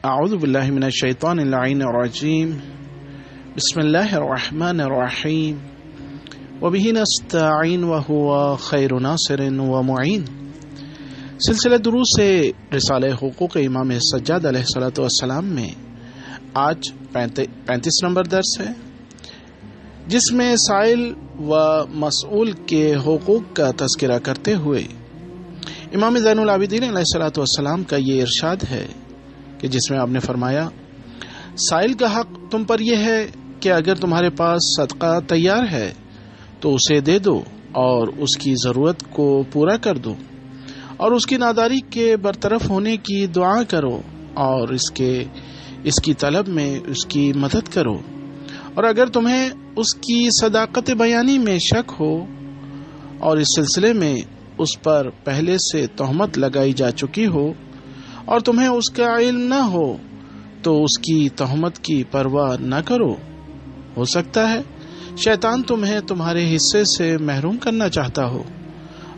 اعوذ باللہ من الشیطان اللعین الرجیم بسم اللہ الرحمن الرحیم وبہ نستعین وہو خیر ناصر ومعین۔ سلسلہ دروس سے رسالہ حقوق امام سجاد علیہ الصلوۃ والسلام میں آج 35 نمبر درس ہے، جس میں سائل و مسئول کے حقوق کا تذکرہ کرتے ہوئے امام زین العابدین علیہ الصلوۃ والسلام کا یہ ارشاد ہے کہ جس میں آپ نے فرمایا، سائل کا حق تم پر یہ ہے کہ اگر تمہارے پاس صدقہ تیار ہے تو اسے دے دو اور اس کی ضرورت کو پورا کر دو، اور اس کی ناداری کے برطرف ہونے کی دعا کرو، اور اس کی طلب میں اس کی مدد کرو، اور اگر تمہیں اس کی صداقت بیانی میں شک ہو اور اس سلسلے میں اس پر پہلے سے تہمت لگائی جا چکی ہو اور تمہیں اس کا علم نہ ہو تو اس کی تہمت کی پرواہ نہ کرو۔ ہو سکتا ہے شیطان تمہیں تمہارے حصے سے محروم کرنا چاہتا ہو،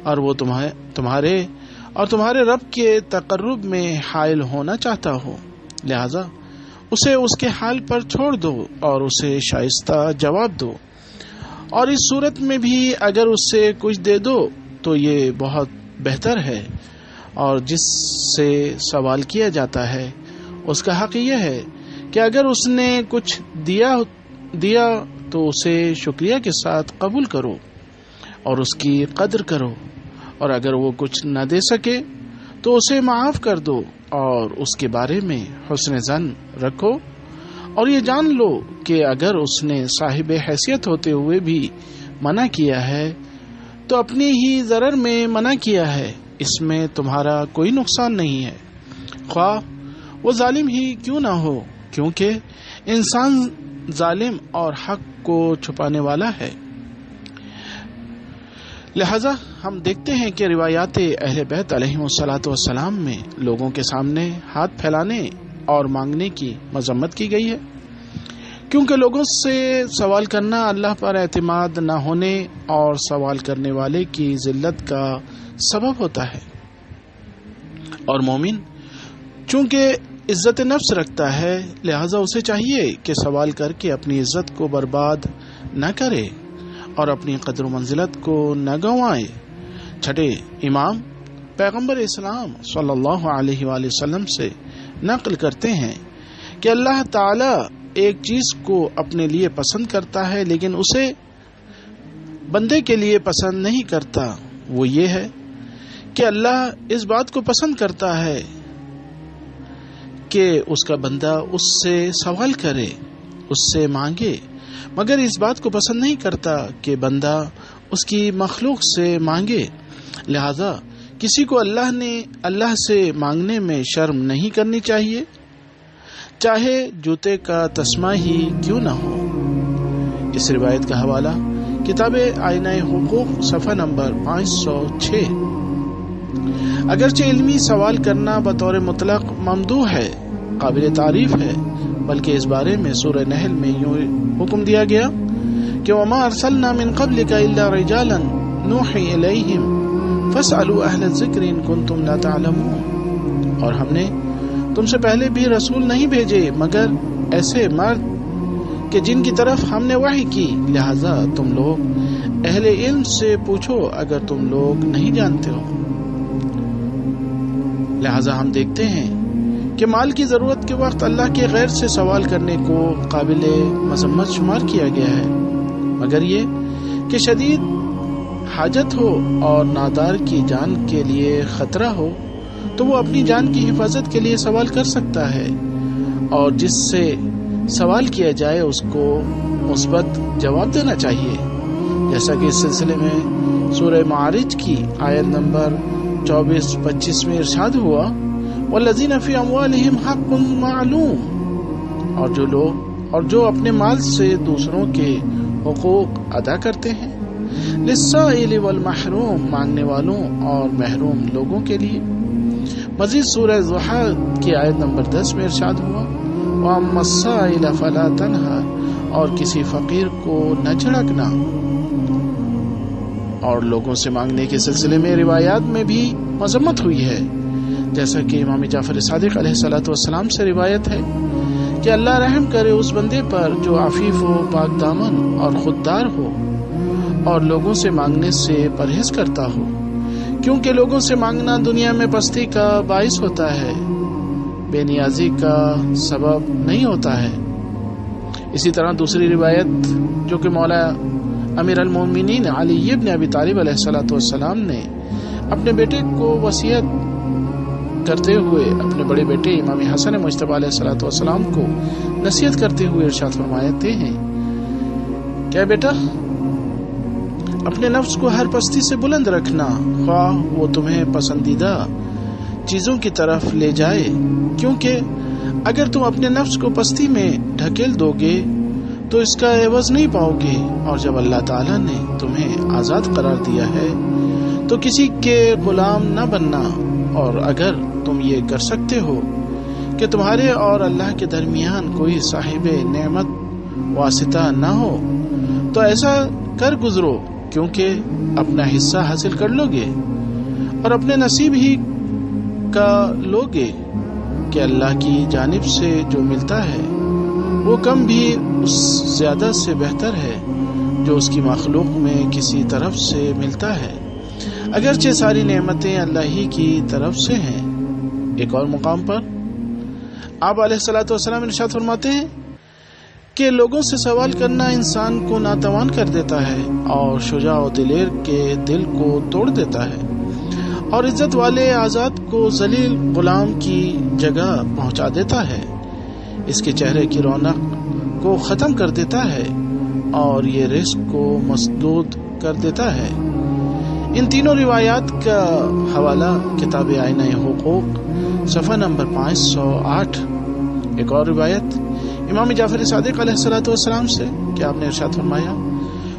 اور وہ تمہارے رب کے تقرب میں حائل ہونا چاہتا ہو، لہذا اسے اس کے حال پر چھوڑ دو اور اسے شائستہ جواب دو، اور اس صورت میں بھی اگر اس سے کچھ دے دو تو یہ بہت بہتر ہے، اور جس سے سوال کیا جاتا ہے اس کا حق یہ ہے کہ اگر اس نے کچھ دیا تو اسے شکریہ کے ساتھ قبول کرو اور اس کی قدر کرو، اور اگر وہ کچھ نہ دے سکے تو اسے معاف کر دو اور اس کے بارے میں حسن ظن رکھو، اور یہ جان لو کہ اگر اس نے صاحب حیثیت ہوتے ہوئے بھی منع کیا ہے تو اپنی ہی ضرر میں منع کیا ہے، اس میں تمہارا کوئی نقصان نہیں ہے، خواہ وہ ظالم ہی کیوں نہ ہو، کیونکہ انسان ظالم اور حق کو چھپانے والا ہے۔ لہذا ہم دیکھتے ہیں کہ روایات اہل بیت علیہم الصلاۃ والسلام میں لوگوں کے سامنے ہاتھ پھیلانے اور مانگنے کی مذمت کی گئی ہے، کیونکہ لوگوں سے سوال کرنا اللہ پر اعتماد نہ ہونے اور سوال کرنے والے کی ذلت کا سبب ہوتا ہے، اور مومن چونکہ عزت نفس رکھتا ہے لہذا اسے چاہیے کہ سوال کر کے اپنی عزت کو برباد نہ کرے اور اپنی قدر و منزلت کو نہ گنوائے۔ چھٹے امام پیغمبر اسلام صلی اللہ علیہ وآلہ وسلم سے نقل کرتے ہیں کہ اللہ تعالی ایک چیز کو اپنے لیے پسند کرتا ہے لیکن اسے بندے کے لیے پسند نہیں کرتا، وہ یہ ہے کہ اللہ اس بات کو پسند کرتا ہے کہ اس کا بندہ اس سے سوال کرے، اس سے مانگے، مگر اس بات کو پسند نہیں کرتا کہ بندہ اس کی مخلوق سے مانگے، لہذا کسی کو اللہ سے مانگنے میں شرم نہیں کرنی چاہیے، چاہے جوتے کا تسمہ ہی کیوں نہ ہو۔ اس روایت کا حوالہ کتاب آئینہ حقوق صفحہ نمبر 506۔ اگرچہ علمی سوال کرنا بطور مطلق ممدوح ہے، قابل تعریف ہے، بلکہ اس بارے میں سورہ نحل میں یوں حکم دیا گیا کہ وَمَا أَرْسَلْنَا مِن قَبْلِكَ إِلَّا رِجَالًا نُوحِي إِلَيْهِمْ فَاسْأَلُوا أَهْلَ الذِّكْرِ إِن كُنتُمْ لَا تَعْلَمُونَ، اور ہم نے تم سے پہلے بھی رسول نہیں بھیجے مگر ایسے مرد کہ جن کی طرف ہم نے وحی کی، لہذا تم لوگ اہل علم سے پوچھو اگر تم لوگ نہیں جانتے ہو۔ لہذا ہم دیکھتے ہیں کہ مال کی ضرورت کے وقت اللہ کے غیر سے سوال کرنے کو قابل مذمت شمار کیا گیا ہے، مگر یہ کہ شدید حاجت ہو اور نادار کی جان کے لیے خطرہ ہو تو وہ اپنی جان کی حفاظت کے لیے سوال کر سکتا ہے، اور جس سے سوال کیا جائے اس کو مثبت جواب دینا چاہیے، جیسا کہ اس سلسلے میں سورہ معارج کی آیت نمبر 24-25 میں ارشاد ہوا وَالَّذِينَ فِي أَمْوَالِهِمْ حَقٌّ مَعْلُومٌ، اور جو اپنے مال سے دوسروں کے حقوق ادا کرتے ہیں، لِلسَّائِلِ وَالْمَحْرُومِ، مانگنے والوں اور محروم لوگوں کے لیے۔ مزید سورہ ضحیٰ کی آیت نمبر 10 میں ارشاد ہوا وَأَمَّا السَّائِلَ فَلَا تَنْهَرْ، اور کسی فقیر کو نہ جھڑکنا۔ اور لوگوں سے مانگنے کے سلسلے میں روایات میں بھی مذمت ہوئی ہے، جیسا کہ امام جعفر صادق علیہ الصلوۃ والسلام سے روایت ہے کہ اللہ رحم کرے اس بندے پر جو عفیف و پاک دامن اور خوددار ہو اور لوگوں سے مانگنے سے پرہیز کرتا ہو، کیونکہ لوگوں سے مانگنا دنیا میں پستی کا باعث ہوتا ہے، بے نیازی کا سبب نہیں ہوتا ہے۔ اسی طرح دوسری روایت جو کہ مولا امیر المومنین علی ابن ابی طالب علیہ الصلوۃ والسلام نے اپنے بیٹے کو وصیت کرتے ہوئے اپنے بڑے بیٹے امام حسن مجتبی علیہ الصلوۃ والسلام کو نصیحت کرتے ہوئے ارشاد فرماتے ہیں، کیا بیٹا، اپنے نفس کو ہر پستی سے بلند رکھنا، خواہ وہ تمہیں پسندیدہ چیزوں کی طرف لے جائے، کیونکہ اگر تم اپنے نفس کو پستی میں ڈھکیل دو گے تو اس کا عوض نہیں پاؤ گے، اور جب اللہ تعالیٰ نے تمہیں آزاد قرار دیا ہے تو کسی کے غلام نہ بننا، اور اگر تم یہ کر سکتے ہو کہ تمہارے اور اللہ کے درمیان کوئی صاحب نعمت واسطہ نہ ہو تو ایسا کر گزرو، کیونکہ اپنا حصہ حاصل کر لو گے اور اپنے نصیب ہی کا لوگے کہ اللہ کی جانب سے جو ملتا ہے وہ کم بھی اس زیادہ سے بہتر ہے جو اس کی مخلوق میں کسی طرف سے ملتا ہے، اگرچہ ساری نعمتیں اللہ ہی کی طرف سے ہیں۔ ایک اور مقام پر آپ علیہ الصلوۃ والسلام ارشاد فرماتے ہیں کہ لوگوں سے سوال کرنا انسان کو ناتوان کر دیتا ہے اور شجاع و دلیر کے دل کو توڑ دیتا ہے، اور عزت والے آزاد کو ذلیل غلام کی جگہ پہنچا دیتا ہے، اس کے چہرے کی رونق کو ختم کر دیتا ہے اور یہ رزق کو مسدود کر دیتا ہے۔ ان تینوں روایات کا حوالہ کتاب آئینہ حقوق صفحہ نمبر 508۔ ایک اور روایت امام جعفر صادق علیہ الصلوۃ والسلام سے کہ آپ نے ارشاد فرمایا،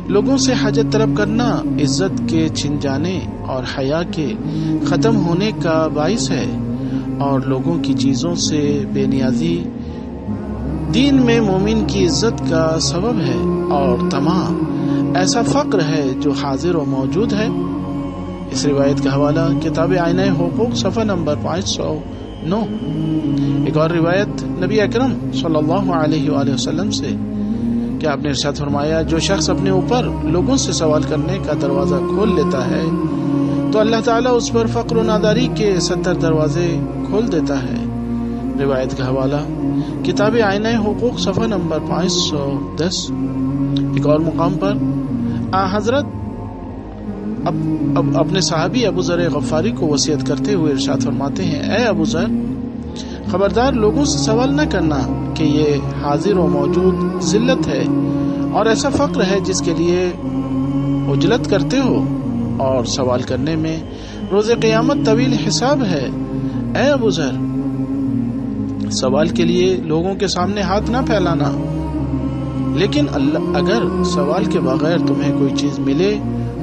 لوگوں سے حاجت طلب کرنا عزت کے چھن جانے اور حیا کے ختم ہونے کا باعث ہے، اور لوگوں کی چیزوں سے بے نیازی دین میں مومن کی عزت کا سبب ہے، اور طمع ایسا فقر ہے جو حاضر و موجود ہے۔ اس روایت کا حوالہ کتاب آئینہ حقوق صفحہ نمبر 509۔ ایک اور روایت نبی اکرم صلی اللہ علیہ وآلہ وسلم سے کہ آپ نے ارشاد فرمایا، جو شخص اپنے اوپر لوگوں سے سوال کرنے کا دروازہ کھول لیتا ہے تو اللہ تعالیٰ اس پر فقر و ناداری کے 70 دروازے کھول دیتا ہے۔ روایت کا حوالہ کتاب آئینہ حقوق صفحہ نمبر 510۔ ایک اور مقام پر حضرت اپنے صحابی ابو ذر غفاری کو وصیت کرتے ہوئے ارشاد فرماتے ہیں، اے ابو ذر، خبردار لوگوں سے سوال نہ کرنا کہ یہ حاضر و موجود ذلت ہے اور ایسا فقر ہے جس کے لیے عجلت کرتے ہو، اور سوال کرنے میں روز قیامت طویل حساب ہے۔ اے ابو ذر، سوال کے لیے لوگوں کے سامنے ہاتھ نہ پھیلانا، لیکن اگر سوال کے بغیر تمہیں کوئی چیز ملے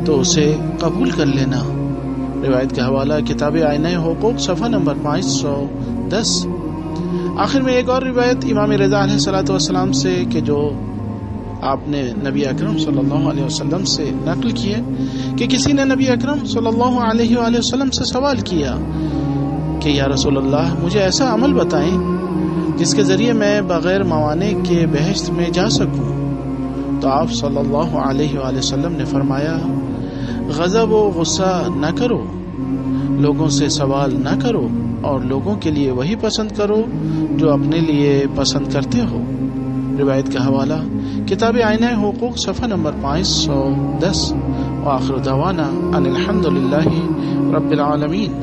تو اسے قبول کر لینا۔ روایت کا حوالہ کتاب آئینہ حقوق صفحہ نمبر 510۔ آخر میں ایک اور روایت امام رضا علیہ الصلوۃ والسلام سے کہ جو آپ نے نبی اکرم صلی اللہ علیہ وسلم سے نقل کی ہے کہ کسی نے نبی اکرم صلی اللہ علیہ وآلہ وسلم سے سوال کیا کہ یا رسول اللہ، مجھے ایسا عمل بتائیں جس کے ذریعے میں بغیر موانع کے بہشت میں جا سکوں، تو آپ صلی اللہ علیہ وآلہ وسلم نے فرمایا، غضب و غصہ نہ کرو، لوگوں سے سوال نہ کرو، اور لوگوں کے لیے وہی پسند کرو جو اپنے لیے پسند کرتے ہو۔ روایت کا حوالہ کتاب آئینہ حقوق صفحہ نمبر 510۔ وآخر دعوانا ان الحمد للہ رب العالمین۔